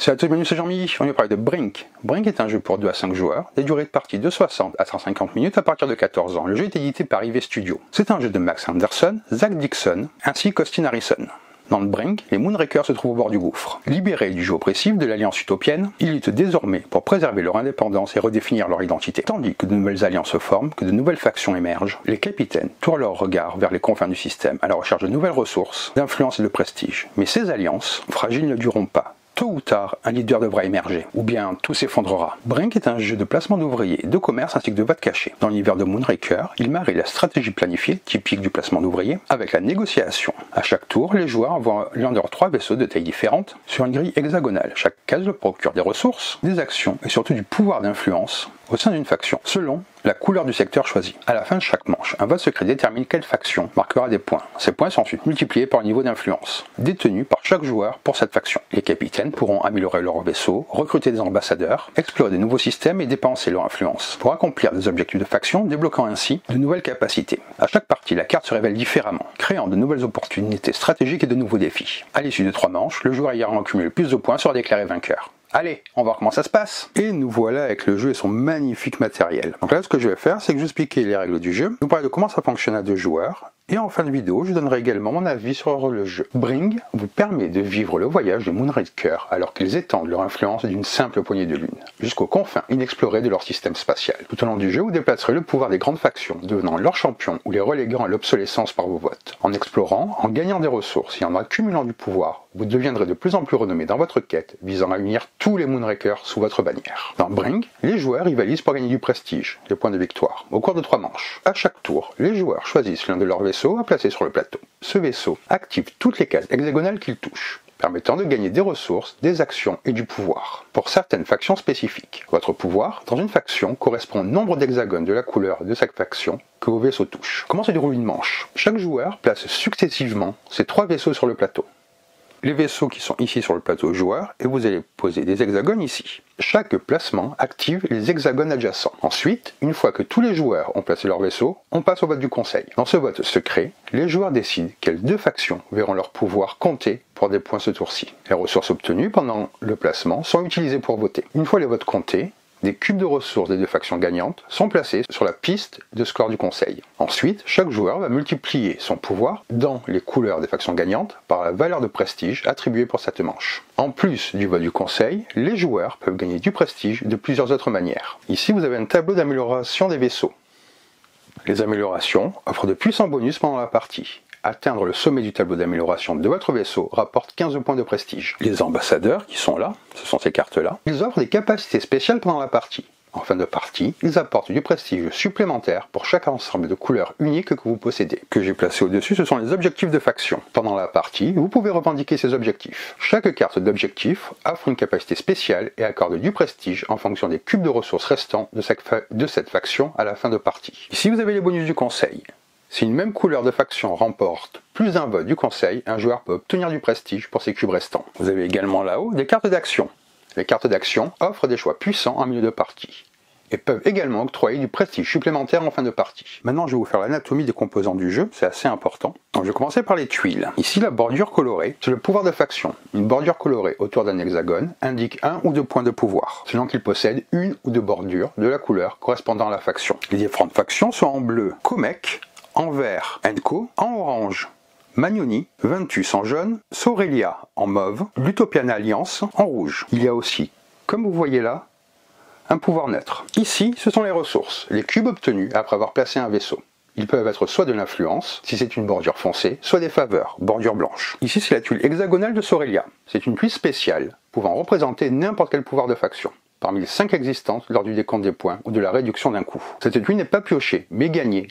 Salut à tous, bienvenue, c'est Jean-Mi. On va parler de Brink. Brink est un jeu pour 2 à 5 joueurs, des durées de partie de 60 à 150 minutes à partir de 14 ans. Le jeu est édité par IV Studio. C'est un jeu de Max Anderson, Zach Dixon ainsi qu'Austin Harrison. Dans le Brink, les Moonrakers se trouvent au bord du gouffre. Libérés du jeu oppressif de l'Alliance utopienne, ils luttent désormais pour préserver leur indépendance et redéfinir leur identité. Tandis que de nouvelles alliances se forment, que de nouvelles factions émergent, les capitaines tournent leur regard vers les confins du système à la recherche de nouvelles ressources, d'influence et de prestige. Mais ces alliances, fragiles, ne dureront pas. Tôt ou tard, un leader devra émerger, ou bien tout s'effondrera. Brink est un jeu de placement d'ouvriers, de commerce ainsi que de votes cachés. Dans l'univers de Moonraker, il marie la stratégie planifiée, typique du placement d'ouvriers, avec la négociation. À chaque tour, les joueurs envoient l'un de leurs 3 vaisseaux de taille différente sur une grille hexagonale. Chaque case leur procure des ressources, des actions et surtout du pouvoir d'influence au sein d'une faction, selon la couleur du secteur choisi. À la fin de chaque manche, un vote secret détermine quelle faction marquera des points. Ces points sont ensuite multipliés par le niveau d'influence, détenu par chaque joueur pour cette faction. Les capitaines pourront améliorer leur vaisseau, recruter des ambassadeurs, explorer de nouveaux systèmes et dépenser leur influence pour accomplir des objectifs de faction, débloquant ainsi de nouvelles capacités. À chaque partie, la carte se révèle différemment, créant de nouvelles opportunités stratégiques et de nouveaux défis. À l'issue de 3 manches, le joueur ayant accumulé le plus de points sera déclaré vainqueur. Allez, on va voir comment ça se passe. Et nous voilà avec le jeu et son magnifique matériel. Donc là, ce que je vais faire, c'est que je vais expliquer les règles du jeu, vous parler de comment ça fonctionne à 2 joueurs, et en fin de vidéo, je donnerai également mon avis sur le jeu. Brink vous permet de vivre le voyage de Moonraker alors qu'ils étendent leur influence d'une simple poignée de lune, jusqu'aux confins inexplorés de leur système spatial. Tout au long du jeu, vous déplacerez le pouvoir des grandes factions, devenant leurs champions ou les reléguant à l'obsolescence par vos votes. En explorant, en gagnant des ressources et en accumulant du pouvoir, vous deviendrez de plus en plus renommé dans votre quête, visant à unir tous les Moonrakers sous votre bannière. Dans Brink, les joueurs rivalisent pour gagner du prestige, des points de victoire, au cours de 3 manches. À chaque tour, les joueurs choisissent l'un de leurs vaisseaux à placer sur le plateau. Ce vaisseau active toutes les cases hexagonales qu'il touche, permettant de gagner des ressources, des actions et du pouvoir. Pour certaines factions spécifiques, votre pouvoir dans une faction correspond au nombre d'hexagones de la couleur de cette faction que vos vaisseaux touchent. Comment se déroule une manche? Chaque joueur place successivement ses 3 vaisseaux sur le plateau. Les vaisseaux qui sont ici sur le plateau joueur, et vous allez poser des hexagones ici. Chaque placement active les hexagones adjacents. Ensuite, une fois que tous les joueurs ont placé leur vaisseau, on passe au vote du conseil. Dans ce vote secret, les joueurs décident quelles 2 factions verront leur pouvoir compter pour des points ce tour-ci. Les ressources obtenues pendant le placement sont utilisées pour voter. Une fois les votes comptés, des cubes de ressources des 2 factions gagnantes sont placés sur la piste de score du conseil. Ensuite, chaque joueur va multiplier son pouvoir dans les couleurs des factions gagnantes par la valeur de prestige attribuée pour cette manche. En plus du vote du conseil, les joueurs peuvent gagner du prestige de plusieurs autres manières. Ici, vous avez un tableau d'amélioration des vaisseaux. Les améliorations offrent de puissants bonus pendant la partie. Atteindre le sommet du tableau d'amélioration de votre vaisseau rapporte 15 points de prestige. Les ambassadeurs qui sont là, ce sont ces cartes-là, ils offrent des capacités spéciales pendant la partie. En fin de partie, ils apportent du prestige supplémentaire pour chaque ensemble de couleurs uniques que vous possédez. Que j'ai placé au-dessus, ce sont les objectifs de faction. Pendant la partie, vous pouvez revendiquer ces objectifs. Chaque carte d'objectif offre une capacité spéciale et accorde du prestige en fonction des cubes de ressources restants de cette faction à la fin de partie. Ici, vous avez les bonus du conseil. Si une même couleur de faction remporte plus d'un vote du conseil, un joueur peut obtenir du prestige pour ses cubes restants. Vous avez également là-haut des cartes d'action. Les cartes d'action offrent des choix puissants en milieu de partie et peuvent également octroyer du prestige supplémentaire en fin de partie. Maintenant, je vais vous faire l'anatomie des composants du jeu, c'est assez important. Donc, je vais commencer par les tuiles. Ici, la bordure colorée, c'est le pouvoir de faction. Une bordure colorée autour d'un hexagone indique 1 ou 2 points de pouvoir, selon qu'il possède une ou 2 bordures de la couleur correspondant à la faction. Les différentes factions sont en bleu, Comek, en vert, Enco, en orange, Magnoni, Ventus en jaune, Sorelia en mauve, l'Utopian Alliance en rouge. Il y a aussi, comme vous voyez là, un pouvoir neutre. Ici, ce sont les ressources, les cubes obtenus après avoir placé un vaisseau. Ils peuvent être soit de l'influence, si c'est une bordure foncée, soit des faveurs, bordure blanche. Ici, c'est la tuile hexagonale de Sorelia. C'est une tuile spéciale, pouvant représenter n'importe quel pouvoir de faction, parmi les 5 existantes lors du décompte des points ou de la réduction d'un coût. Cette tuile n'est pas piochée, mais gagnée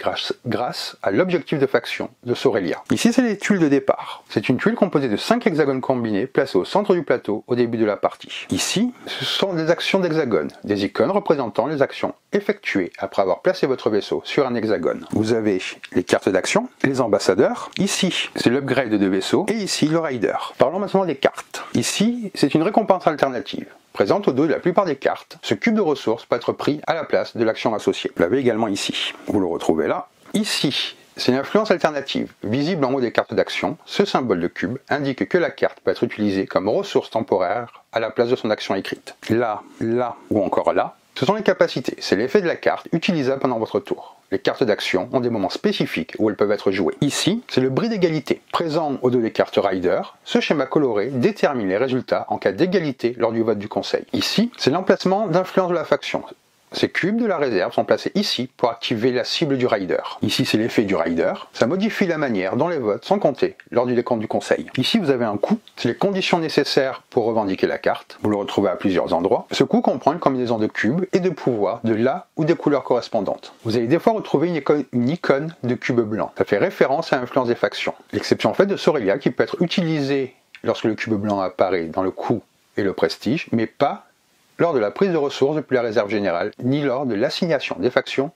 grâce à l'objectif de faction de Sorelia. Ici, c'est les tuiles de départ. C'est une tuile composée de 5 hexagones combinés placés au centre du plateau au début de la partie. Ici, ce sont des actions d'hexagone, des icônes représentant les actions effectuées après avoir placé votre vaisseau sur un hexagone. Vous avez les cartes d'action, les ambassadeurs. Ici, c'est l'upgrade de vaisseau et ici, le rider. Parlons maintenant des cartes. Ici, c'est une récompense alternative. Présente au dos de la plupart des cartes, ce cube de ressources peut être pris à la place de l'action associée. Vous l'avez également ici. Vous le retrouvez là. Ici, c'est une influence alternative. Visible en haut des cartes d'action, ce symbole de cube indique que la carte peut être utilisée comme ressource temporaire à la place de son action écrite. Là, là ou encore là, ce sont les capacités, c'est l'effet de la carte utilisable pendant votre tour. Les cartes d'action ont des moments spécifiques où elles peuvent être jouées. Ici, c'est le bris d'égalité. Présent au dos des cartes Rider, ce schéma coloré détermine les résultats en cas d'égalité lors du vote du conseil. Ici, c'est l'emplacement d'influence de la faction. Ces cubes de la réserve sont placés ici pour activer la cible du rider. Ici, c'est l'effet du rider. Ça modifie la manière dont les votes sont comptés lors du décompte du conseil. Ici, vous avez un coût. C'est les conditions nécessaires pour revendiquer la carte. Vous le retrouvez à plusieurs endroits. Ce coût comprend une combinaison de cubes et de pouvoirs de la ou des couleurs correspondantes. Vous allez des fois retrouver une icône de cube blanc. Ça fait référence à l'influence des factions. L'exception faite de Sorelia qui peut être utilisée lorsque le cube blanc apparaît dans le coût et le prestige, mais pas lors de la prise de ressources depuis la réserve générale, ni lors de l'assignation des factions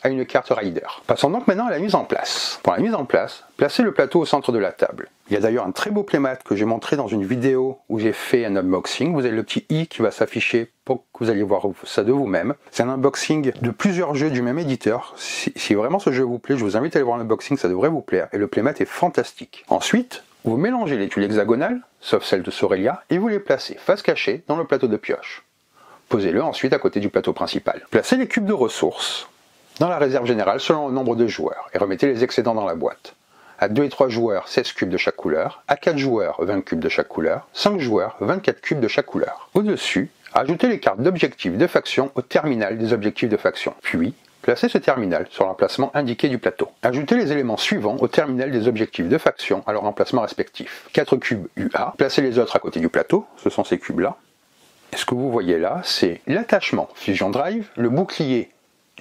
à une carte Rider. Passons donc maintenant à la mise en place. Pour la mise en place, placez le plateau au centre de la table. Il y a d'ailleurs un très beau playmat que j'ai montré dans une vidéo où j'ai fait un unboxing. Vous avez le petit i qui va s'afficher pour que vous alliez voir ça de vous-même. C'est un unboxing de plusieurs jeux du même éditeur. Si vraiment ce jeu vous plaît, je vous invite à aller voir l'unboxing, ça devrait vous plaire. Et le playmat est fantastique. Ensuite, vous mélangez les tuiles hexagonales, sauf celles de Sorelia, et vous les placez face cachée dans le plateau de pioche. Posez-le ensuite à côté du plateau principal. Placez les cubes de ressources dans la réserve générale selon le nombre de joueurs et remettez les excédents dans la boîte. À 2 et 3 joueurs, 16 cubes de chaque couleur. À 4 joueurs, 20 cubes de chaque couleur. 5 joueurs, 24 cubes de chaque couleur. Au-dessus, ajoutez les cartes d'objectifs de faction au terminal des objectifs de faction. Puis, placez ce terminal sur l'emplacement indiqué du plateau. Ajoutez les éléments suivants au terminal des objectifs de faction à leur emplacement respectif. 4 cubes UA, placez les autres à côté du plateau, ce sont ces cubes-là. Et ce que vous voyez là, c'est l'attachement Fusion Drive, le bouclier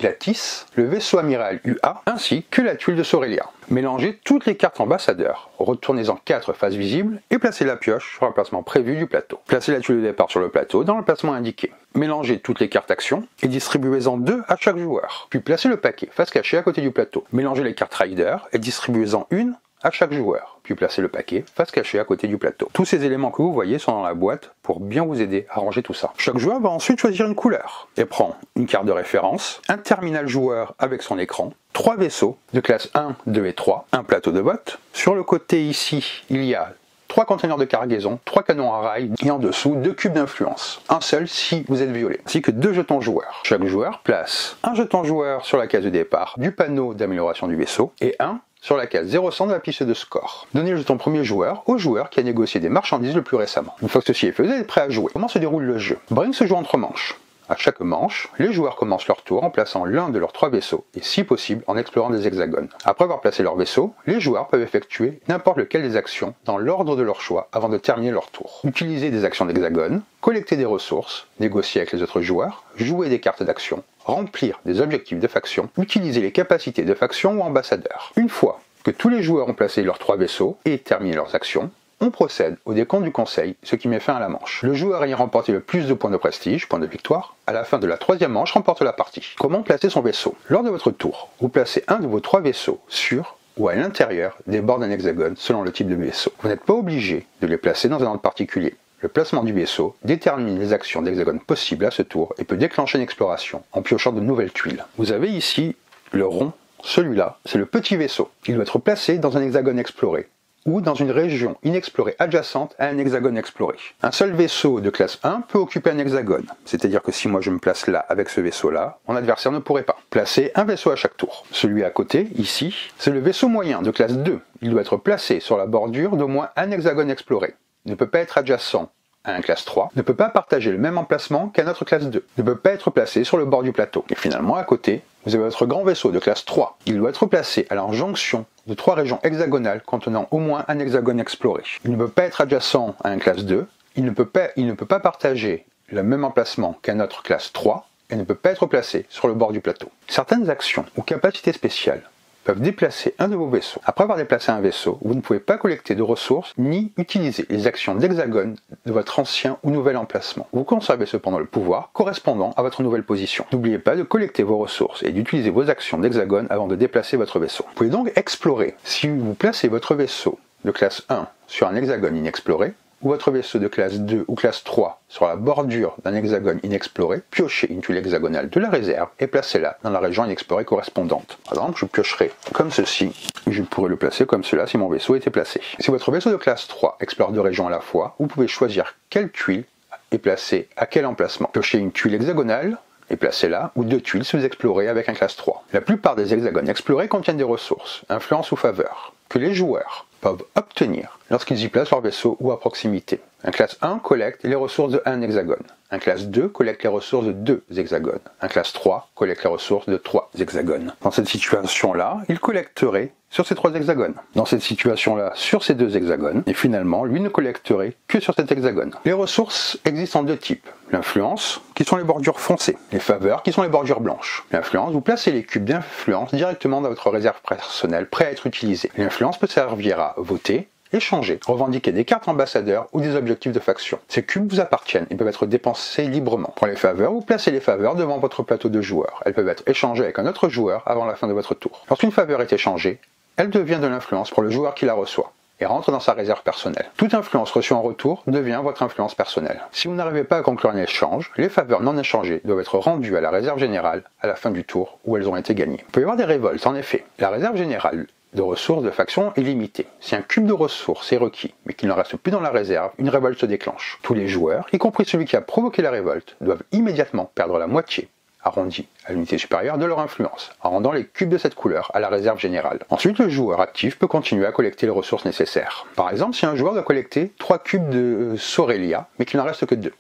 Lattice, le vaisseau amiral UA, ainsi que la tuile de Sorelia. Mélangez toutes les cartes ambassadeurs, retournez-en 4 faces visibles et placez la pioche sur l'emplacement prévu du plateau. Placez la tuile de départ sur le plateau dans l'emplacement indiqué. Mélangez toutes les cartes actions et distribuez-en 2 à chaque joueur. Puis placez le paquet face cachée à côté du plateau. Mélangez les cartes Rider et distribuez-en une à chaque joueur, puis placez le paquet face cachée à côté du plateau. Tous ces éléments que vous voyez sont dans la boîte pour bien vous aider à ranger tout ça. Chaque joueur va ensuite choisir une couleur et prend une carte de référence, un terminal joueur avec son écran, 3 vaisseaux de classe 1, 2 et 3, un plateau de vote. Sur le côté ici, il y a 3 conteneurs de cargaison, 3 canons à rail et en dessous 2 cubes d'influence, un seul si vous êtes violet, ainsi que 2 jetons joueurs. Chaque joueur place un jeton joueur sur la case de départ du panneau d'amélioration du vaisseau et un sur la case 0,100 de la piste de score. Donnez le jeton premier joueur au joueur qui a négocié des marchandises le plus récemment. Une fois que ceci est fait, vous êtes prêt à jouer. Comment se déroule le jeu? Brink se joue entre manches. À chaque manche, les joueurs commencent leur tour en plaçant l'un de leurs 3 vaisseaux et si possible en explorant des hexagones. Après avoir placé leur vaisseau, les joueurs peuvent effectuer n'importe lequel des actions dans l'ordre de leur choix avant de terminer leur tour. Utiliser des actions d'hexagone, collecter des ressources, négocier avec les autres joueurs, jouer des cartes d'action, remplir des objectifs de faction, utiliser les capacités de faction ou ambassadeur. Une fois que tous les joueurs ont placé leurs 3 vaisseaux et terminé leurs actions, on procède au décompte du conseil, ce qui met fin à la manche. Le joueur ayant remporté le plus de points de prestige, points de victoire, à la fin de la 3e manche remporte la partie. Comment placer son vaisseau? Lors de votre tour, vous placez un de vos 3 vaisseaux sur ou à l'intérieur des bords d'un hexagone selon le type de vaisseau. Vous n'êtes pas obligé de les placer dans un ordre particulier. Le placement du vaisseau détermine les actions d'hexagone possibles à ce tour et peut déclencher une exploration en piochant de nouvelles tuiles. Vous avez ici le rond, celui-là, c'est le petit vaisseau. Il doit être placé dans un hexagone exploré ou dans une région inexplorée adjacente à un hexagone exploré. Un seul vaisseau de classe 1 peut occuper un hexagone, c'est-à-dire que si moi je me place là avec ce vaisseau-là, mon adversaire ne pourrait pas. Placer un vaisseau à chaque tour. Celui à côté, ici, c'est le vaisseau moyen de classe 2. Il doit être placé sur la bordure d'au moins un hexagone exploré. Il ne peut pas être adjacent à un classe 3, ne peut pas partager le même emplacement qu'un autre classe 2, ne peut pas être placé sur le bord du plateau. Et finalement, à côté, vous avez votre grand vaisseau de classe 3. Il doit être placé à la jonction de 3 régions hexagonales contenant au moins un hexagone exploré. Il ne peut pas être adjacent à un classe 2, il ne peut pas partager le même emplacement qu'un autre classe 3, et ne peut pas être placé sur le bord du plateau. Certaines actions ou capacités spéciales peuvent déplacer un de vos vaisseaux. Après avoir déplacé un vaisseau, vous ne pouvez pas collecter de ressources ni utiliser les actions d'hexagone de votre ancien ou nouvel emplacement. Vous conservez cependant le pouvoir correspondant à votre nouvelle position. N'oubliez pas de collecter vos ressources et d'utiliser vos actions d'hexagone avant de déplacer votre vaisseau. Vous pouvez donc explorer. Si vous placez votre vaisseau de classe 1 sur un hexagone inexploré, ou votre vaisseau de classe 2 ou classe 3 sur la bordure d'un hexagone inexploré, piochez une tuile hexagonale de la réserve et placez-la dans la région inexplorée correspondante. Par exemple, je piocherai comme ceci, et je pourrais le placer comme cela si mon vaisseau était placé. Si votre vaisseau de classe 3 explore 2 régions à la fois, vous pouvez choisir quelle tuile est placée à quel emplacement. Piochez une tuile hexagonale et placez-la, ou 2 tuiles si vous explorez avec un classe 3. La plupart des hexagones explorés contiennent des ressources, influences ou faveurs, que les joueurs peuvent obtenir lorsqu'ils y placent leur vaisseau ou à proximité. Un classe 1 collecte les ressources de 1 hexagone. Un classe 2 collecte les ressources de 2 hexagones. Un classe 3 collecte les ressources de 3 hexagones. Dans cette situation-là, il collecterait sur ces 3 hexagones. Dans cette situation-là, sur ces 2 hexagones. Et finalement, lui ne collecterait que sur cet hexagone. Les ressources existent en 2 types. L'influence, qui sont les bordures foncées. Les faveurs, qui sont les bordures blanches. L'influence, vous placez les cubes d'influence directement dans votre réserve personnelle, prêt à être utilisé. L'influence peut servir à voter, échanger, revendiquer des cartes ambassadeurs ou des objectifs de faction. Ces cubes vous appartiennent et peuvent être dépensés librement. Pour les faveurs, vous placez les faveurs devant votre plateau de joueurs. Elles peuvent être échangées avec un autre joueur avant la fin de votre tour. Lorsqu'une faveur est échangée, elle devient de l'influence pour le joueur qui la reçoit et rentre dans sa réserve personnelle. Toute influence reçue en retour devient votre influence personnelle. Si vous n'arrivez pas à conclure un échange, les faveurs non échangées doivent être rendues à la réserve générale à la fin du tour où elles ont été gagnées. Il peut y avoir des révoltes, en effet. La réserve générale de ressources de faction est limitée. Si un cube de ressources est requis, mais qu'il n'en reste plus dans la réserve, une révolte se déclenche. Tous les joueurs, y compris celui qui a provoqué la révolte, doivent immédiatement perdre la moitié, arrondi à l'unité supérieure, de leur influence, en rendant les cubes de cette couleur à la réserve générale. Ensuite, le joueur actif peut continuer à collecter les ressources nécessaires. Par exemple, si un joueur doit collecter 3 cubes de Sorelia, mais qu'il n'en reste que 2.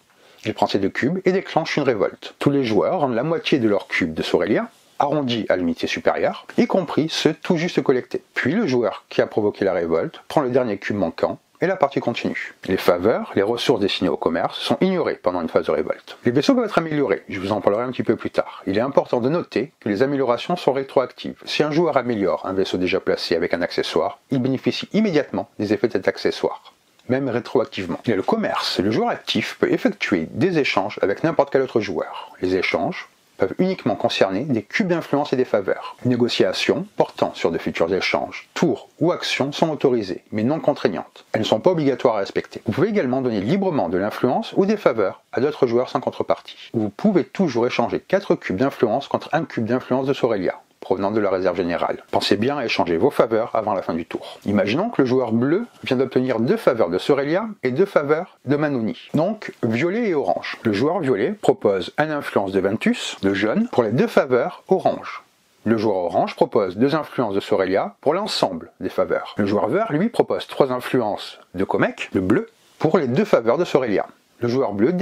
Il prend ces 2 cubes et déclenche une révolte. Tous les joueurs rendent la moitié de leurs cubes de Sorelia, arrondi à l'unité supérieure, y compris ceux tout juste collectés. Puis le joueur qui a provoqué la révolte prend le dernier cube manquant et la partie continue. Les faveurs, les ressources destinées au commerce, sont ignorées pendant une phase de révolte. Les vaisseaux peuvent être améliorés, je vous en parlerai un petit peu plus tard. Il est important de noter que les améliorations sont rétroactives. Si un joueur améliore un vaisseau déjà placé avec un accessoire, il bénéficie immédiatement des effets de cet accessoire, même rétroactivement. Il y a le commerce. Le joueur actif peut effectuer des échanges avec n'importe quel autre joueur. Les échanges peuvent uniquement concerner des cubes d'influence et des faveurs. Les négociations portant sur de futurs échanges, tours ou actions sont autorisées, mais non contraignantes. Elles ne sont pas obligatoires à respecter. Vous pouvez également donner librement de l'influence ou des faveurs à d'autres joueurs sans contrepartie. Vous pouvez toujours échanger 4 cubes d'influence contre un cube d'influence de Sorelia, provenant de la réserve générale. Pensez bien à échanger vos faveurs avant la fin du tour. Imaginons que le joueur bleu vient d'obtenir 2 faveurs de Sorelia et 2 faveurs de Manoni, donc violet et orange. Le joueur violet propose une influence de Ventus, de jaune, pour les 2 faveurs orange. Le joueur orange propose 2 influences de Sorelia pour l'ensemble des faveurs. Le joueur vert, lui, propose 3 influences de Comek, le bleu, pour les 2 faveurs de Sorelia. Le joueur bleu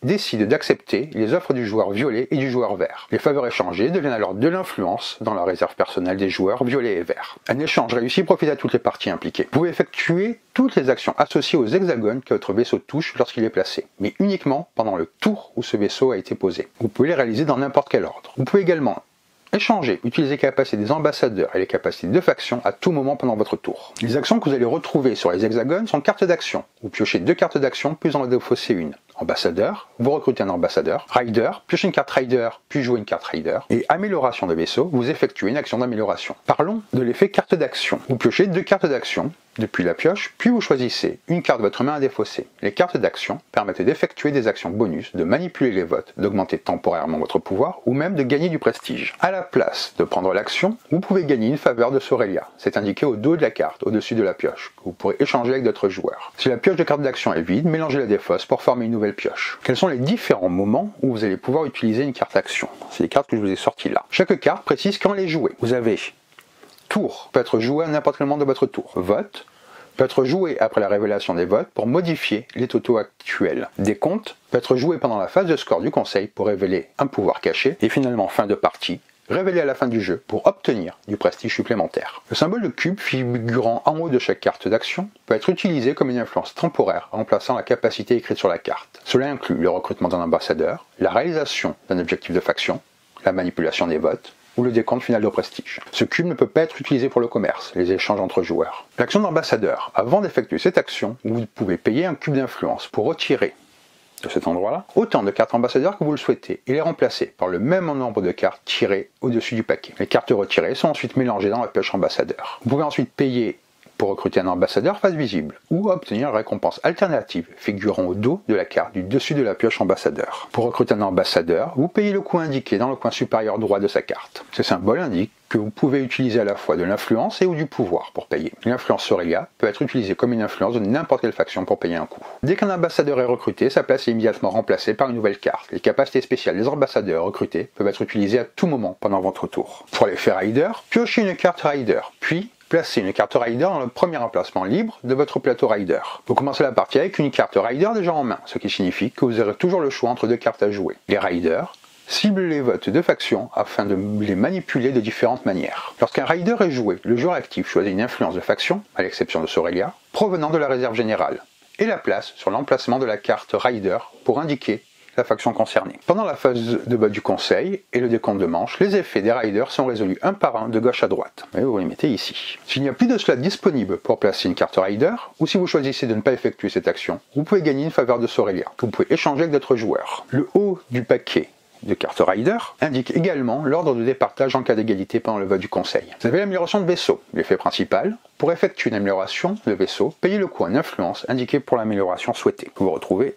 décide d'accepter les offres du joueur violet et du joueur vert. Les faveurs échangées deviennent alors de l'influence dans la réserve personnelle des joueurs violets et verts. Un échange réussi profite à toutes les parties impliquées. Vous pouvez effectuer toutes les actions associées aux hexagones que votre vaisseau touche lorsqu'il est placé, mais uniquement pendant le tour où ce vaisseau a été posé. Vous pouvez les réaliser dans n'importe quel ordre. Vous pouvez également échanger, utiliser les capacités des ambassadeurs et les capacités de faction à tout moment pendant votre tour. Les actions que vous allez retrouver sur les hexagones sont cartes d'action. Vous piochez 2 cartes d'action, puis en défaussez une. Ambassadeur, vous recrutez un ambassadeur. Rider, piochez une carte Rider, puis jouez une carte Rider. Et amélioration de vaisseau, vous effectuez une action d'amélioration. Parlons de l'effet carte d'action. Vous piochez 2 cartes d'action depuis la pioche, puis vous choisissez une carte de votre main à défausser. Les cartes d'action permettent d'effectuer des actions bonus, de manipuler les votes, d'augmenter temporairement votre pouvoir, ou même de gagner du prestige. À la place de prendre l'action, vous pouvez gagner une faveur de Sorelia. C'est indiqué au dos de la carte, au-dessus de la pioche, que vous pourrez échanger avec d'autres joueurs. Si la pioche de carte d'action est vide, mélangez la défausse pour former une nouvelle pioche. Quels sont les différents moments où vous allez pouvoir utiliser une carte action? C'est les cartes que je vous ai sorties là. Chaque carte précise quand les jouer. Vous avez tour, peut être joué à n'importe quel moment de votre tour. Vote peut être joué après la révélation des votes pour modifier les totaux actuels. Décompte peut être joué pendant la phase de score du conseil pour révéler un pouvoir caché. Et finalement, fin de partie, révélé à la fin du jeu pour obtenir du prestige supplémentaire. Le symbole de cube figurant en haut de chaque carte d'action peut être utilisé comme une influence temporaire remplaçant la capacité écrite sur la carte. Cela inclut le recrutement d'un ambassadeur, la réalisation d'un objectif de faction, la manipulation des votes, ou le décompte final de prestige. Ce cube ne peut pas être utilisé pour le commerce, les échanges entre joueurs. L'action d'ambassadeur. Avant d'effectuer cette action, vous pouvez payer un cube d'influence pour retirer de cet endroit-là autant de cartes ambassadeurs que vous le souhaitez et les remplacer par le même nombre de cartes tirées au-dessus du paquet. Les cartes retirées sont ensuite mélangées dans la pioche ambassadeur. Vous pouvez ensuite payer pour recruter un ambassadeur face visible, ou obtenir une récompense alternative figurant au dos de la carte du dessus de la pioche ambassadeur. Pour recruter un ambassadeur, vous payez le coût indiqué dans le coin supérieur droit de sa carte. Ce symbole indique que vous pouvez utiliser à la fois de l'influence et ou du pouvoir pour payer. L'influence Aurelia peut être utilisée comme une influence de n'importe quelle faction pour payer un coût. Dès qu'un ambassadeur est recruté, sa place est immédiatement remplacée par une nouvelle carte. Les capacités spéciales des ambassadeurs recrutés peuvent être utilisées à tout moment pendant votre tour. Pour l'effet Rider, piochez une carte Rider, puis placez une carte Rider dans le premier emplacement libre de votre plateau Rider. Vous commencez la partie avec une carte Rider déjà en main, ce qui signifie que vous aurez toujours le choix entre deux cartes à jouer. Les Riders ciblent les votes de factions afin de les manipuler de différentes manières. Lorsqu'un Rider est joué, le joueur actif choisit une influence de faction, à l'exception de Aurelia, provenant de la réserve générale, et la place sur l'emplacement de la carte Rider pour indiquer la faction concernée. Pendant la phase de vote du conseil et le décompte de manches, les effets des Riders sont résolus un par un de gauche à droite. Et vous les mettez ici. S'il n'y a plus de slot disponible pour placer une carte Rider, ou si vous choisissez de ne pas effectuer cette action, vous pouvez gagner une faveur de Aurelia, que vous pouvez échanger avec d'autres joueurs. Le haut du paquet de cartes Rider indique également l'ordre de départage en cas d'égalité pendant le vote du conseil. Vous avez l'amélioration de vaisseau. L'effet principal, pour effectuer une amélioration de vaisseau, payez le coût en influence indiqué pour l'amélioration souhaitée. Vous retrouvez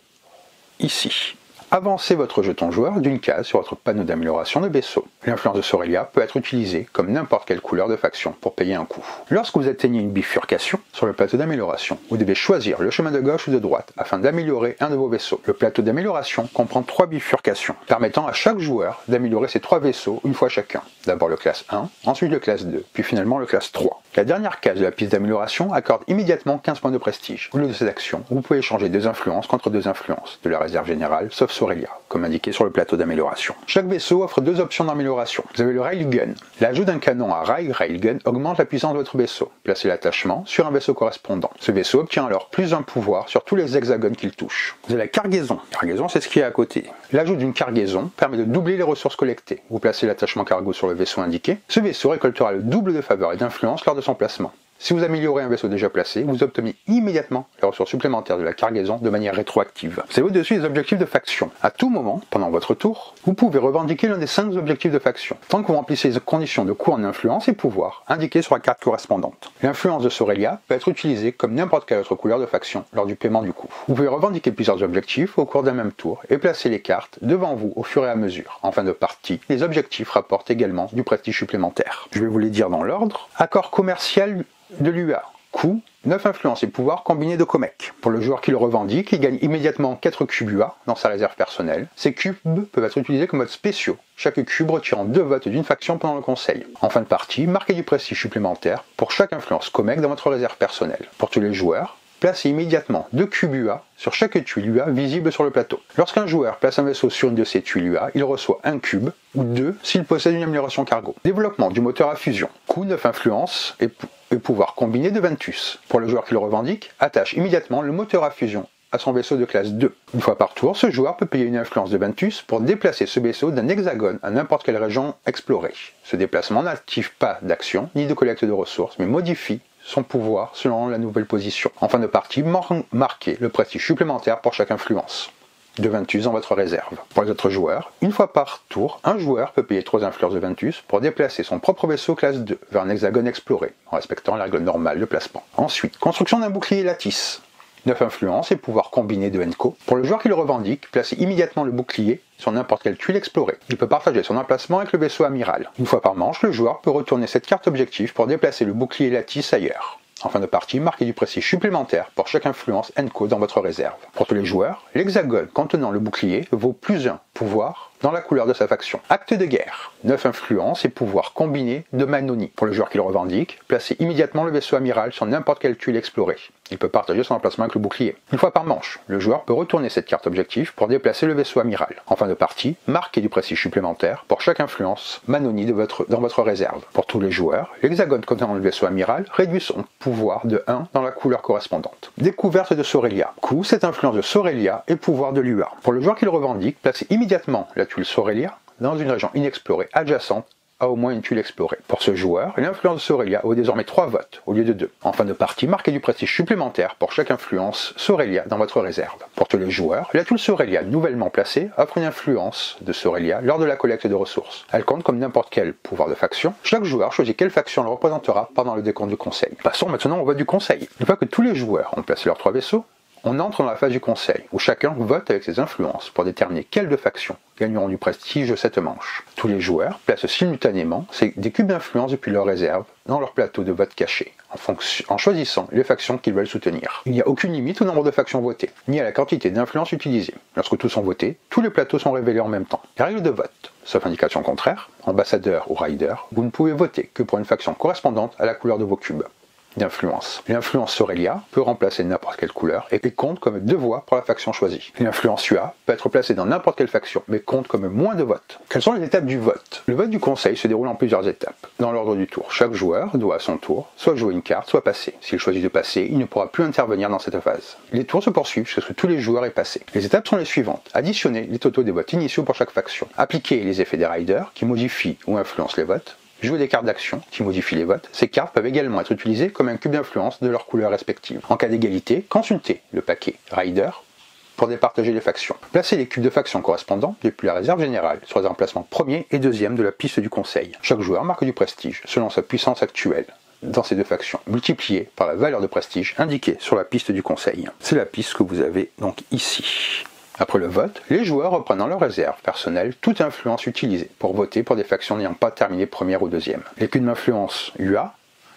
ici. Avancez votre jeton joueur d'une case sur votre panneau d'amélioration de vaisseau. L'influence de Aurelia peut être utilisée comme n'importe quelle couleur de faction pour payer un coût. Lorsque vous atteignez une bifurcation sur le plateau d'amélioration, vous devez choisir le chemin de gauche ou de droite afin d'améliorer un de vos vaisseaux. Le plateau d'amélioration comprend 3 bifurcations, permettant à chaque joueur d'améliorer ses 3 vaisseaux une fois chacun. D'abord le classe 1, ensuite le classe 2, puis finalement le classe 3. La dernière case de la piste d'amélioration accorde immédiatement 15 points de prestige. Au lieu de cette action, vous pouvez échanger 2 influences contre 2 influences de la réserve générale, sauf Aurelia, comme indiqué sur le plateau d'amélioration. Chaque vaisseau offre 2 options d'amélioration. Vous avez le Railgun. L'ajout d'un canon à Railgun augmente la puissance de votre vaisseau. Placez l'attachement sur un vaisseau correspondant. Ce vaisseau obtient alors plus un pouvoir sur tous les hexagones qu'il touche. Vous avez la cargaison. La cargaison, c'est ce qui est à côté. L'ajout d'une cargaison permet de doubler les ressources collectées. Vous placez l'attachement cargo sur le vaisseau indiqué. Ce vaisseau récoltera le double de faveur et d'influence lors de son placement. Si vous améliorez un vaisseau déjà placé, vous obtenez immédiatement les ressources supplémentaires de la cargaison de manière rétroactive. Vous avez au-dessus les objectifs de faction. À tout moment, pendant votre tour, vous pouvez revendiquer l'un des 5 objectifs de faction, tant que vous remplissez les conditions de coût en influence et pouvoir indiquées sur la carte correspondante. L'influence de Aurelia peut être utilisée comme n'importe quelle autre couleur de faction lors du paiement du coût. Vous pouvez revendiquer plusieurs objectifs au cours d'un même tour et placer les cartes devant vous au fur et à mesure. En fin de partie, les objectifs rapportent également du prestige supplémentaire. Je vais vous les dire dans l'ordre. Accord commercial de l'UA. Coût, 9 influences et pouvoirs combinés de Comet. Pour le joueur qui le revendique, il gagne immédiatement 4 cubes UA dans sa réserve personnelle. Ces cubes peuvent être utilisés comme modes spéciaux, chaque cube retirant 2 votes d'une faction pendant le conseil. En fin de partie, marquez du prestige supplémentaire pour chaque influence Comet dans votre réserve personnelle. Pour tous les joueurs, placez immédiatement 2 cubes UA sur chaque tuile UA visible sur le plateau. Lorsqu'un joueur place un vaisseau sur une de ces tuiles UA, il reçoit un cube, ou 2 s'il possède une amélioration cargo. Développement du moteur à fusion. Coût 9 influences et pouvoir combiné de Ventus. Pour le joueur qui le revendique, attache immédiatement le moteur à fusion à son vaisseau de classe 2. Une fois par tour, ce joueur peut payer une influence de Ventus pour déplacer ce vaisseau d'un hexagone à n'importe quelle région explorée. Ce déplacement n'active pas d'action ni de collecte de ressources, mais modifie son pouvoir selon la nouvelle position. En fin de partie, marquez le prestige supplémentaire pour chaque influence de Ventus dans votre réserve. Pour les autres joueurs, une fois par tour, un joueur peut payer 3 influences de Ventus pour déplacer son propre vaisseau classe 2 vers un hexagone exploré, en respectant la règle normale de placement. Ensuite, construction d'un bouclier lattice. 9 influences et pouvoirs combinés de Enco. Pour le joueur qui le revendique, placez immédiatement le bouclier sur n'importe quelle tuile explorée. Il peut partager son emplacement avec le vaisseau amiral. Une fois par manche, le joueur peut retourner cette carte objectif pour déplacer le bouclier lattice ailleurs. En fin de partie, marquez du prestige supplémentaire pour chaque influence Enco dans votre réserve. Pour tous les joueurs, l'hexagone contenant le bouclier vaut plus 1 pouvoir dans la couleur de sa faction. Acte de guerre. 9 influences et pouvoirs combinés de Manoni. Pour le joueur qui le revendique, placez immédiatement le vaisseau amiral sur n'importe quelle tuile explorée. Il peut partager son emplacement avec le bouclier. Une fois par manche, le joueur peut retourner cette carte objectif pour déplacer le vaisseau amiral. En fin de partie, marquez du prestige supplémentaire pour chaque influence Manoni dans votre réserve. Pour tous les joueurs, l'hexagone contenant le vaisseau amiral réduit son pouvoir de 1 dans la couleur correspondante. Découverte de Aurelia. Coût, cette influence de Aurelia et pouvoir de l'UA. Pour le joueur qui le revendique, placez immédiatement la tuile Aurelia dans une région inexplorée adjacente a au moins une tuile explorée. Pour ce joueur, l'influence Sorelia vaut désormais 3 votes au lieu de 2. En fin de partie, marquez du prestige supplémentaire pour chaque influence Sorelia dans votre réserve. Pour tous les joueurs, la toile Sorelia nouvellement placée offre une influence de Sorelia lors de la collecte de ressources. Elle compte comme n'importe quel pouvoir de faction. Chaque joueur choisit quelle faction le représentera pendant le décompte du conseil. Passons maintenant au vote du conseil. Une fois que tous les joueurs ont placé leurs 3 vaisseaux, on entre dans la phase du conseil, où chacun vote avec ses influences pour déterminer quelles deux factions gagneront du prestige de cette manche. Tous les joueurs placent simultanément des cubes d'influence depuis leur réserve dans leur plateau de vote caché, en choisissant les factions qu'ils veulent soutenir. Il n'y a aucune limite au nombre de factions votées, ni à la quantité d'influence utilisée. Lorsque tous sont votés, tous les plateaux sont révélés en même temps. Règle de vote. Sauf indication contraire, ambassadeur ou rider, vous ne pouvez voter que pour une faction correspondante à la couleur de vos cubes d'influence. L'influence Sorelia peut remplacer n'importe quelle couleur et compte comme 2 voix pour la faction choisie. L'influence UA peut être placée dans n'importe quelle faction, mais compte comme moins de votes. Quelles sont les étapes du vote? Le vote du conseil se déroule en plusieurs étapes. Dans l'ordre du tour, chaque joueur doit à son tour soit jouer une carte, soit passer. S'il choisit de passer, il ne pourra plus intervenir dans cette phase. Les tours se poursuivent jusqu'à ce que tous les joueurs aient passé. Les étapes sont les suivantes. Additionner les totaux des votes initiaux pour chaque faction. Appliquer les effets des riders qui modifient ou influencent les votes. Jouer des cartes d'action qui modifient les votes. Ces cartes peuvent également être utilisées comme un cube d'influence de leur couleur respective. En cas d'égalité, consultez le paquet Rider pour départager les factions. Placez les cubes de factions correspondants depuis la réserve générale sur les emplacements 1er et 2e de la piste du conseil. Chaque joueur marque du prestige selon sa puissance actuelle dans ces deux factions, multipliée par la valeur de prestige indiquée sur la piste du conseil. C'est la piste que vous avez donc ici. Après le vote, les joueurs reprennent dans leur réserve personnelle toute influence utilisée pour voter pour des factions n'ayant pas terminé première ou deuxième. Les cubes d'influence UA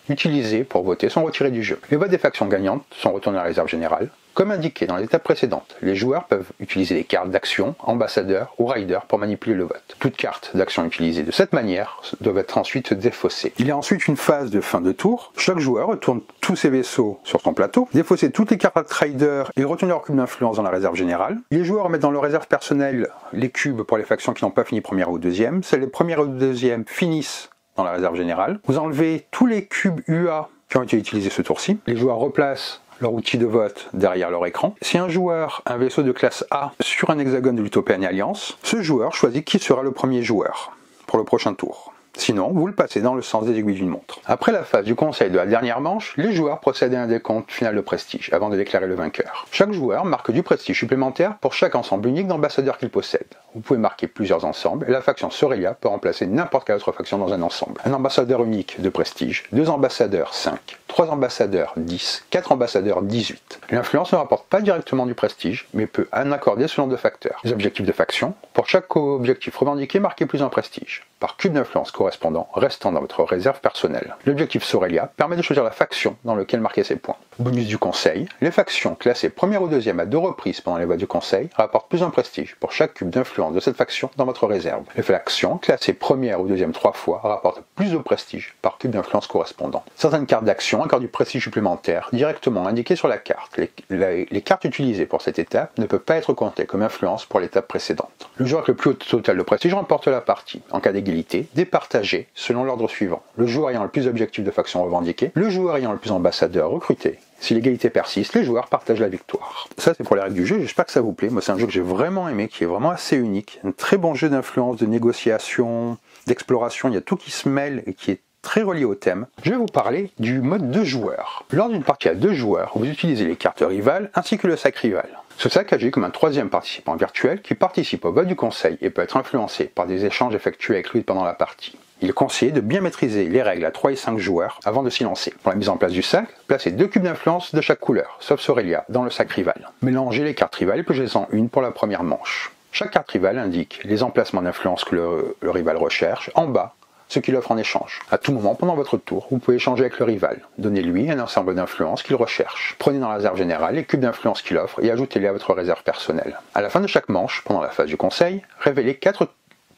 utilisés pour voter sont retirés du jeu. Les votes des factions gagnantes sont retournés à la réserve générale. Comme indiqué dans les étapes précédentes, les joueurs peuvent utiliser des cartes d'action, ambassadeur ou rider pour manipuler le vote. Toutes cartes d'action utilisées de cette manière doivent être ensuite défaussées. Il y a ensuite une phase de fin de tour. Chaque joueur retourne tous ses vaisseaux sur son plateau, défausser toutes les cartes rider et retourner leur cube d'influence dans la réserve générale. Les joueurs mettent dans leur réserve personnelle les cubes pour les factions qui n'ont pas fini première ou deuxième. Celles les premières ou deuxièmes finissent dans la réserve générale. Vous enlevez tous les cubes UA qui ont été utilisés ce tour-ci. Les joueurs replacent leur outil de vote derrière leur écran. Si un joueur a un vaisseau de classe A sur un hexagone de l'Utopian Alliance, ce joueur choisit qui sera le premier joueur pour le prochain tour. Sinon, vous le passez dans le sens des aiguilles d'une montre. Après la phase du conseil de la dernière manche, les joueurs procèdent à un décompte final de prestige avant de déclarer le vainqueur. Chaque joueur marque du prestige supplémentaire pour chaque ensemble unique d'ambassadeurs qu'il possède. Vous pouvez marquer plusieurs ensembles et la faction Sorelia peut remplacer n'importe quelle autre faction dans un ensemble. Un ambassadeur unique de prestige, 2 ambassadeurs 5, 3 ambassadeurs 10, 4 ambassadeurs 18. L'influence ne rapporte pas directement du prestige, mais peut en accorder selon 2 facteurs. Les objectifs de faction. Pour chaque objectif revendiqué, marquez plus un prestige, par cube d'influence correspondant restant dans votre réserve personnelle. L'objectif Sorelia permet de choisir la faction dans laquelle marquer ses points. Bonus du conseil. Les factions classées première ou deuxième à 2 reprises pendant les votes du conseil rapportent plus un prestige pour chaque cube d'influence de cette faction dans votre réserve. Les factions classées première ou deuxième 3 fois rapportent plus de prestige par cube d'influence correspondant. Certaines cartes d'action accordent du prestige supplémentaire directement indiqué sur la carte. Les cartes utilisées pour cette étape ne peuvent pas être comptées comme influence pour l'étape précédente. Le joueur avec le plus haut total de prestige remporte la partie. En cas d'égalité, départagé selon l'ordre suivant. Le joueur ayant le plus d'objectifs de faction revendiqués, le joueur ayant le plus d'ambassadeurs recrutés. Si l'égalité persiste, les joueurs partagent la victoire. Ça, c'est pour les règles du jeu, j'espère que ça vous plaît. Moi, c'est un jeu que j'ai vraiment aimé, qui est vraiment assez unique. Un très bon jeu d'influence, de négociation, d'exploration, il y a tout qui se mêle et qui est très relié au thème. Je vais vous parler du mode 2 joueurs. Lors d'une partie à 2 joueurs, vous utilisez les cartes rivales ainsi que le sac rival. Ce sac agit comme un 3e participant virtuel qui participe au vote du conseil et peut être influencé par des échanges effectués avec lui pendant la partie. Il est conseillé de bien maîtriser les règles à 3 et 5 joueurs avant de s'y lancer. Pour la mise en place du sac, placez 2 cubes d'influence de chaque couleur, sauf Sorelia, dans le sac rival. Mélangez les cartes rivales et pigez-en une pour la première manche. Chaque carte rivale indique les emplacements d'influence que le rival recherche, en bas, ce qu'il offre en échange. À tout moment pendant votre tour, vous pouvez échanger avec le rival. Donnez-lui un ensemble d'influences qu'il recherche. Prenez dans la réserve générale les cubes d'influence qu'il offre et ajoutez-les à votre réserve personnelle. À la fin de chaque manche, pendant la phase du conseil, révélez 4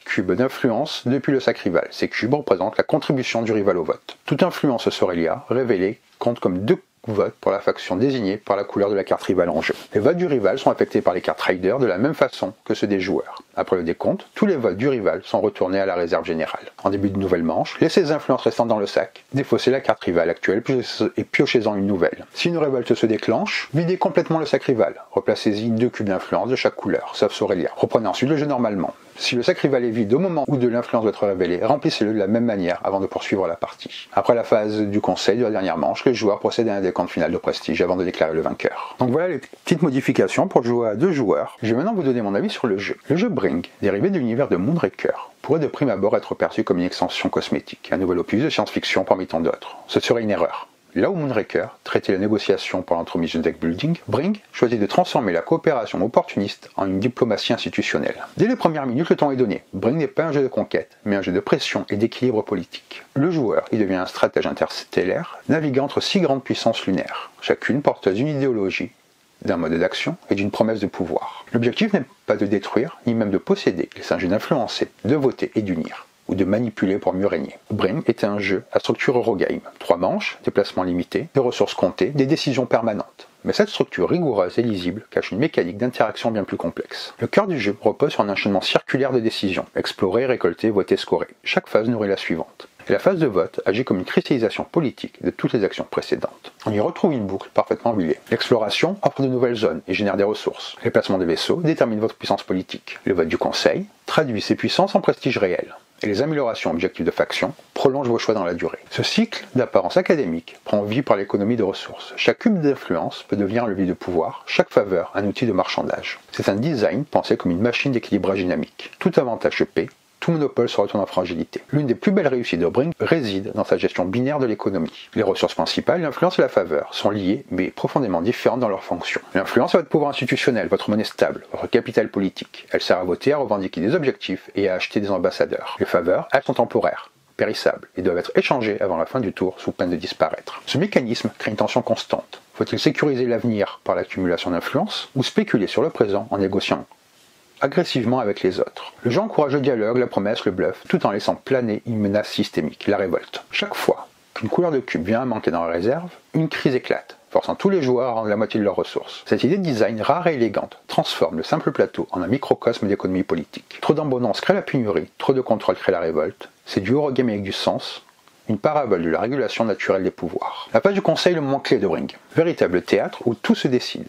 cubes d'influence depuis le sac rival. Ces cubes représentent la contribution du rival au vote. Toute influence Sorelia révélée compte comme 2 votes pour la faction désignée par la couleur de la carte rivale en jeu. Les votes du rival sont affectés par les cartes rider de la même façon que ceux des joueurs. Après le décompte, tous les votes du rival sont retournés à la réserve générale. En début de nouvelle manche, laissez les influences restantes dans le sac, défaussez la carte rivale actuelle et piochez-en une nouvelle. Si une révolte se déclenche, videz complètement le sac rival. Replacez-y 2 cubes d'influence de chaque couleur, sauf Sorelia. Reprenez ensuite le jeu normalement. Si le sac rival est vide au moment où de l'influence doit être révélée, remplissez-le de la même manière avant de poursuivre la partie. Après la phase du conseil de la dernière manche, les joueurs procèdent à un décompte final de prestige avant de déclarer le vainqueur. Donc voilà les petites modifications pour jouer à 2 joueurs. Je vais maintenant vous donner mon avis sur le jeu. Le jeu Brink, dérivé de l'univers de Moonraker, pourrait de prime abord être perçu comme une extension cosmétique, un nouvel opus de science-fiction parmi tant d'autres. Ce serait une erreur. Là où Moonraker traitait la négociation par l'entremise de deck building, Brink choisit de transformer la coopération opportuniste en une diplomatie institutionnelle. Dès les premières minutes, le temps est donné. Brink n'est pas un jeu de conquête, mais un jeu de pression et d'équilibre politique. Le joueur y devient un stratège interstellaire, naviguant entre 6 grandes puissances lunaires, chacune porteuse d'une idéologie, d'un mode d'action et d'une promesse de pouvoir. L'objectif n'est pas de détruire, ni même de posséder, il s'agit d'influencer, de voter et d'unir, ou de manipuler pour mieux régner. Brink est un jeu à structure Eurogame. 3 manches, déplacements limités, des ressources comptées, des décisions permanentes. Mais cette structure rigoureuse et lisible cache une mécanique d'interaction bien plus complexe. Le cœur du jeu repose sur un enchaînement circulaire de décisions. Explorer, récolter, voter, scorer. Chaque phase nourrit la suivante. Et la phase de vote agit comme une cristallisation politique de toutes les actions précédentes. On y retrouve une boucle parfaitement huilée. L'exploration offre de nouvelles zones et génère des ressources. Les placements des vaisseaux déterminent votre puissance politique. Le vote du conseil traduit ces puissances en prestige réel. Et les améliorations objectives de faction prolongent vos choix dans la durée. Ce cycle d'apparence académique prend vie par l'économie de ressources. Chaque cube d'influence peut devenir un levier de pouvoir, chaque faveur un outil de marchandage. C'est un design pensé comme une machine d'équilibrage dynamique. Tout avantage se paie, tout monopole se retourne en fragilité. L'une des plus belles réussites de Brink réside dans sa gestion binaire de l'économie. Les ressources principales, l'influence et la faveur, sont liées mais profondément différentes dans leurs fonctions. L'influence est votre pouvoir institutionnel, votre monnaie stable, votre capital politique. Elle sert à voter, à revendiquer des objectifs et à acheter des ambassadeurs. Les faveurs, elles sont temporaires, périssables, et doivent être échangées avant la fin du tour sous peine de disparaître. Ce mécanisme crée une tension constante. Faut-il sécuriser l'avenir par l'accumulation d'influence ou spéculer sur le présent en négociant agressivement avec les autres? Le jeu encourage le dialogue, la promesse, le bluff, tout en laissant planer une menace systémique, la révolte. Chaque fois qu'une couleur de cube vient à manquer dans la réserve, une crise éclate, forçant tous les joueurs à rendre la moitié de leurs ressources. Cette idée de design rare et élégante transforme le simple plateau en un microcosme d'économie politique. Trop d'abondance crée la pénurie, trop de contrôle crée la révolte. C'est du Eurogame avec du sens, une parabole de la régulation naturelle des pouvoirs. La phase du conseil est le moment clé de Brink, véritable théâtre où tout se décide.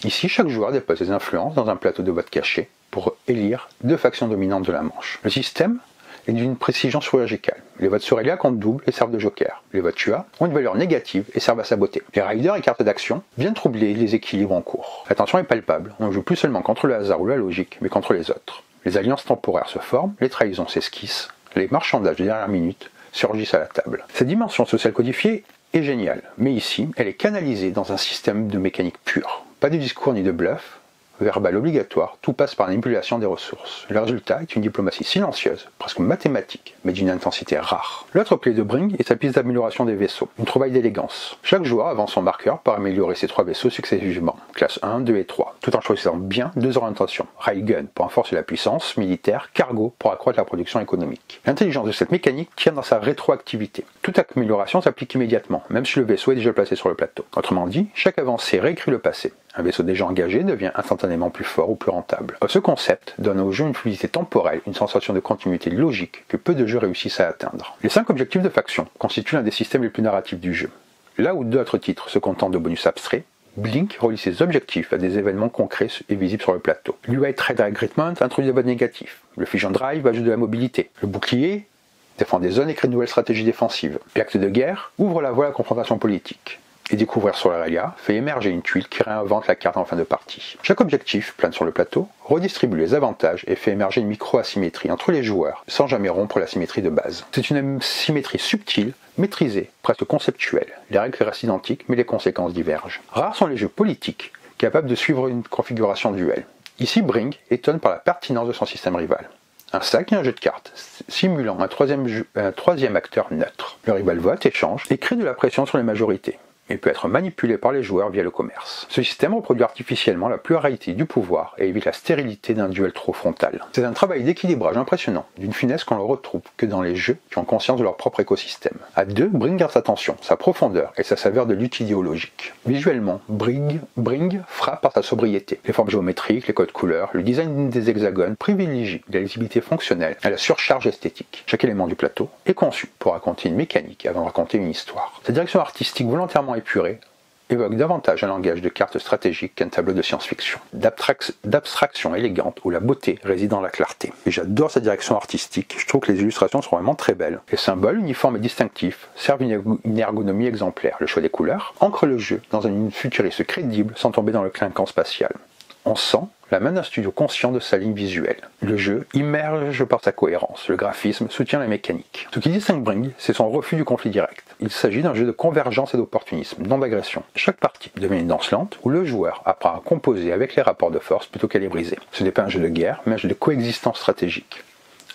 Ici, chaque joueur dépose ses influences dans un plateau de vote caché pour élire 2 factions dominantes de la manche. Le système est d'une précision chirurgicale. Les votes Sorelia comptent double et servent de joker. Les votes Tua ont une valeur négative et servent à saboter. Les riders et cartes d'action viennent troubler les équilibres en cours. La tension est palpable, on ne joue plus seulement contre le hasard ou la logique, mais contre les autres. Les alliances temporaires se forment, les trahisons s'esquissent, les marchandages de dernière minute surgissent à la table. Cette dimension sociale codifiée est géniale, mais ici, elle est canalisée dans un système de mécanique pure. Pas de discours ni de bluff, verbal obligatoire, tout passe par la manipulation des ressources. Le résultat est une diplomatie silencieuse, presque mathématique, mais d'une intensité rare. L'autre clé de Brink est sa piste d'amélioration des vaisseaux, une trouvaille d'élégance. Chaque joueur avance son marqueur pour améliorer ses 3 vaisseaux successivement, classe 1, 2 et 3, tout en choisissant bien 2 orientations. Railgun pour renforcer la puissance militaire, cargo pour accroître la production économique. L'intelligence de cette mécanique tient dans sa rétroactivité. Toute amélioration s'applique immédiatement, même si le vaisseau est déjà placé sur le plateau. Autrement dit, chaque avancée réécrit le passé. Un vaisseau déjà engagé devient instantanément plus fort ou plus rentable. Ce concept donne au jeu une fluidité temporelle, une sensation de continuité logique que peu de jeux réussissent à atteindre. Les 5 objectifs de faction constituent l'un des systèmes les plus narratifs du jeu. Là où d'autres titres se contentent de bonus abstraits, Blink relie ses objectifs à des événements concrets et visibles sur le plateau. L'UI Trade Agreement introduit des votes négatifs. Le Fusion Drive ajoute de la mobilité. Le bouclier défend des zones et crée de nouvelles stratégies défensives. L'acte de guerre ouvre la voie à la confrontation politique. Et découvrir Sorelia fait émerger une tuile qui réinvente la carte en fin de partie. Chaque objectif plane sur le plateau, redistribue les avantages et fait émerger une micro-asymétrie entre les joueurs, sans jamais rompre la symétrie de base. C'est une symétrie subtile, maîtrisée, presque conceptuelle. Les règles restent identiques, mais les conséquences divergent. Rares sont les jeux politiques, capables de suivre une configuration duel. Ici, Brink étonne par la pertinence de son système rival. Un sac et un jeu de cartes, simulant un troisième acteur neutre. Le rival vote, échange et crée de la pression sur les majorités. Il peut être manipulé par les joueurs via le commerce. Ce système reproduit artificiellement la pluralité du pouvoir et évite la stérilité d'un duel trop frontal. C'est un travail d'équilibrage impressionnant, d'une finesse qu'on ne retrouve que dans les jeux qui ont conscience de leur propre écosystème. À 2, Brink garde sa tension, sa profondeur et sa saveur de lutte idéologique. Visuellement, Brink frappe par sa sobriété. Les formes géométriques, les codes couleurs, le design des hexagones privilégient la lisibilité fonctionnelle à la surcharge esthétique. Chaque élément du plateau est conçu pour raconter une mécanique avant de raconter une histoire. Sa direction artistique volontairement épurée évoque davantage un langage de cartes stratégiques qu'un tableau de science-fiction, d'abstraction élégante où la beauté réside dans la clarté. Et j'adore sa direction artistique, je trouve que les illustrations sont vraiment très belles. Les symboles, uniformes et distinctifs, servent une ergonomie exemplaire. Le choix des couleurs ancre le jeu dans un futuriste crédible sans tomber dans le clinquant spatial. On sent la main d'un studio conscient de sa ligne visuelle. Le jeu immerge par sa cohérence, le graphisme soutient la mécanique. Ce qui distingue Brink, c'est son refus du conflit direct. Il s'agit d'un jeu de convergence et d'opportunisme, non d'agression. Chaque partie devient une danse lente où le joueur apprend à composer avec les rapports de force plutôt qu'à les briser. Ce n'est pas un jeu de guerre, mais un jeu de coexistence stratégique.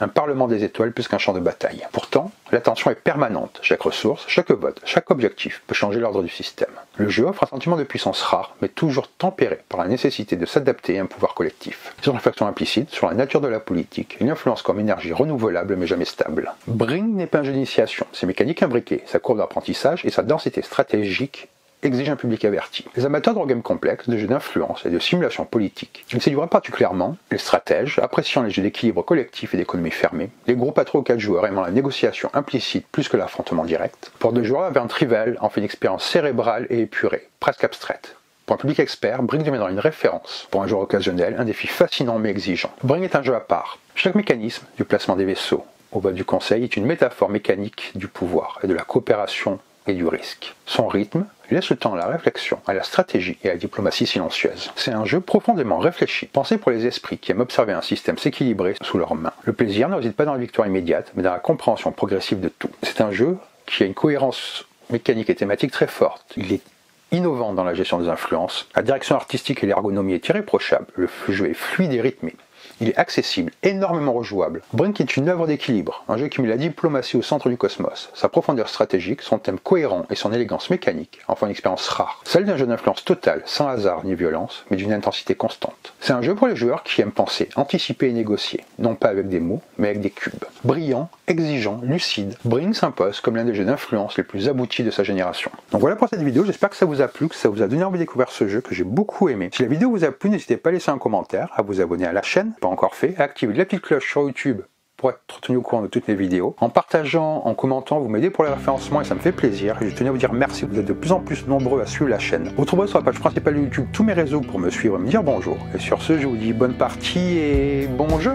Un parlement des étoiles plus qu'un champ de bataille. Pourtant, la tension est permanente. Chaque ressource, chaque vote, chaque objectif peut changer l'ordre du système. Le jeu offre un sentiment de puissance rare, mais toujours tempéré par la nécessité de s'adapter à un pouvoir collectif. C'est une réflexion implicite sur la nature de la politique, une influence comme énergie renouvelable mais jamais stable. Brink n'est pas un jeu d'initiation, ses mécaniques imbriquées, sa courbe d'apprentissage et sa densité stratégique exige un public averti. Les amateurs de wargames complexes, de jeux d'influence et de simulation politique, ils séduiraient particulièrement les stratèges, appréciant les jeux d'équilibre collectif et d'économie fermée, les groupes à 3 ou 4 joueurs aimant la négociation implicite plus que l'affrontement direct. Pour 2 joueurs avec un trivial en fait une expérience cérébrale et épurée, presque abstraite. Pour un public expert, Brink deviendra une référence. Pour un joueur occasionnel, un défi fascinant mais exigeant. Brink est un jeu à part. Chaque mécanisme, du placement des vaisseaux au bas du conseil, est une métaphore mécanique du pouvoir et de la coopération et du risque. Son rythme laisse le temps à la réflexion, à la stratégie et à la diplomatie silencieuse. C'est un jeu profondément réfléchi, pensé pour les esprits qui aiment observer un système s'équilibrer sous leurs mains. Le plaisir ne réside pas dans la victoire immédiate, mais dans la compréhension progressive de tout. C'est un jeu qui a une cohérence mécanique et thématique très forte. Il est innovant dans la gestion des influences, la direction artistique et l'ergonomie est irréprochable, le jeu est fluide et rythmé. Il est accessible, énormément rejouable. Brink est une œuvre d'équilibre, un jeu qui met la diplomatie au centre du cosmos. Sa profondeur stratégique, son thème cohérent et son élégance mécanique en font une expérience rare. Celle d'un jeu d'influence totale, sans hasard ni violence, mais d'une intensité constante. C'est un jeu pour les joueurs qui aiment penser, anticiper et négocier, non pas avec des mots, mais avec des cubes. Brillant, exigeant, lucide, Brink s'impose comme l'un des jeux d'influence les plus aboutis de sa génération. Donc voilà pour cette vidéo, j'espère que ça vous a plu, que ça vous a donné envie de découvrir ce jeu que j'ai beaucoup aimé. Si la vidéo vous a plu, n'hésitez pas à laisser un commentaire, à vous abonner à la chaîne, pas encore fait, à activer la petite cloche sur YouTube pour être tenu au courant de toutes mes vidéos. En partageant, en commentant, vous m'aidez pour le référencement et ça me fait plaisir. Et je tenais à vous dire merci, vous êtes de plus en plus nombreux à suivre la chaîne. Retrouvez sur la page principale de YouTube tous mes réseaux pour me suivre et me dire bonjour. Et sur ce, je vous dis bonne partie et bon jeu!